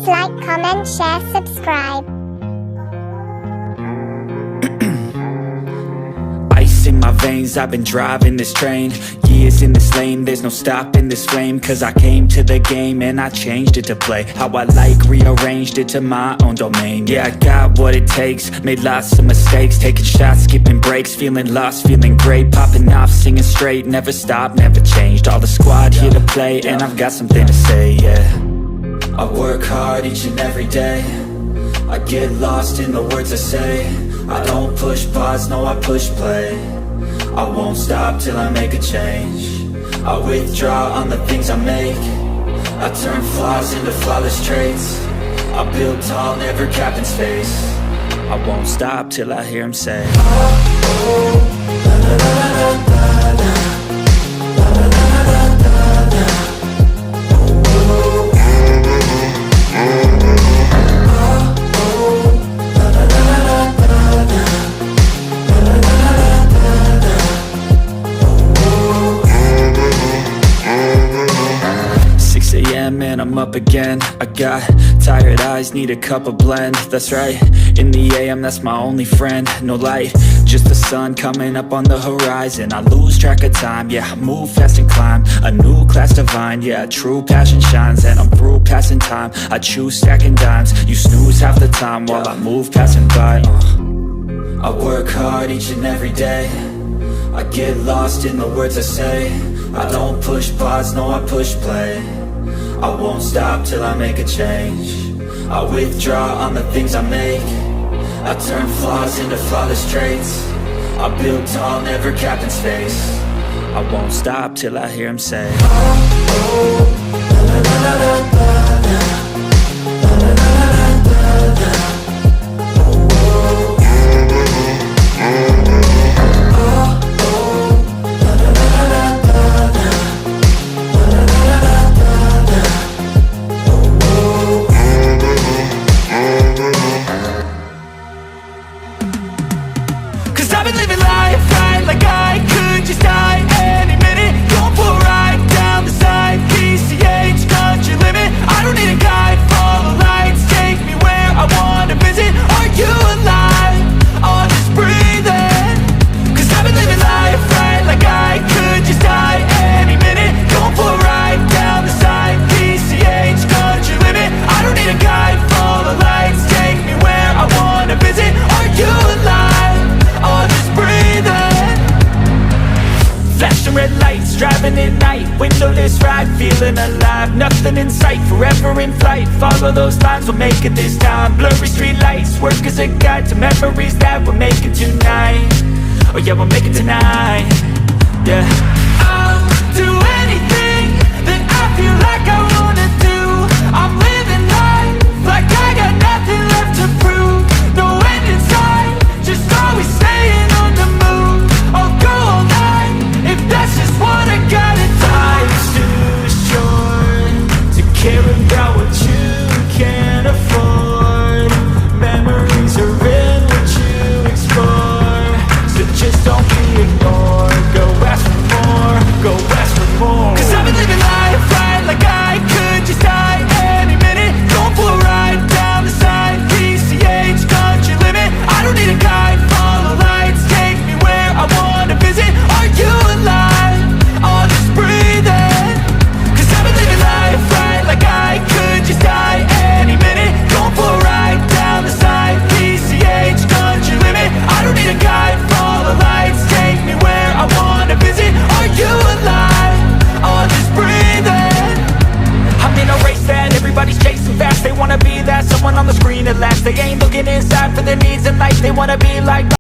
like, comment, share, subscribe. Ice in my veins, I've been driving this train. Years in this lane, there's no stopping this flame. Cause I came to the game and I changed it to play how I like, rearranged it to my own domain. Yeah, I got what it takes, made lots of mistakes, taking shots, skipping breaks, feeling lost, feeling great, popping off, singing straight, never stopped, never changed. All the squad here to play and I've got something to say, yeah. I work hard each and every day, I get lost in the words I say. I don't push pause, no, I push play. I won't stop till I make a change. I withdraw on the things I make. I turn flaws into flawless traits. I build tall, never capped in space. I won't stop till I hear him say, oh, oh, la, la, la, la, la, la. And I'm up again. I got tired eyes, need a cup of blend. That's right, in the AM, that's my only friend. No light, just the sun coming up on the horizon. I lose track of time, yeah, I move fast and climb a new class divine, yeah, true passion shines. And I'm through passing time, I choose stacking dimes. You snooze half the time while I move passing by. I work hard each and every day, I get lost in the words I say. I don't push pause, no, I push play. I won't stop till I make a change. I withdraw on the things I make. I turn flaws into flawless traits. I build tall, never capped in space. I won't stop till I hear him say, oh, oh, la, la, la, la, la, la. La, la, la, la, la, la. Oh, oh, la, la, la, la, la. I've been living life right like I could just die any minute. Going for a ride down the side, PCH, country limit. I don't need a guide, follow lights, take me where I wanna visit. Are you alive? Or just breathing? Cause I've been living life right like I could just die any minute. Going for a ride down the side, PCH, country limit. I don't need a guide, follow lights, take me where I wanna visit. Are you alive? Or just breathing? Flashing red lights, driving at night, windowless ride, feeling alive. Nothing in sight, forever in flight. Follow those lines, we'll make it this time. Blurry street lights, work as a guide to memories that we're making tonight. Oh yeah, we'll make it tonight. Yeah, I'll do anything that I feel like I wanna do. I'm living life like I got nothing left to prove. No end in sight, just always staying on the move. I'll go all night if that's just what I gotta do. Life's too short to care about what you can't afford. Memories are in what you explore, so just don't be ignored. Go ask for more, go ask for more. Cause I've been living life right like I could just die any minute. Going for a ride down the side, PCH, country limit. I don't need a guide, follow lights, take me where I wanna visit. Are you alive? Or just breathing? Cause I've been living life right like I could just die any minute. Going for a ride down the side, PCH, country limit. I don't need a guide, follow lights, take me where I wanna visit. Are you alive? Or just breathing? I'm in a race that everybody's chasing fast. They wanna be that someone on the screen at last. They ain't looking inside for their needs in life. They wanna be like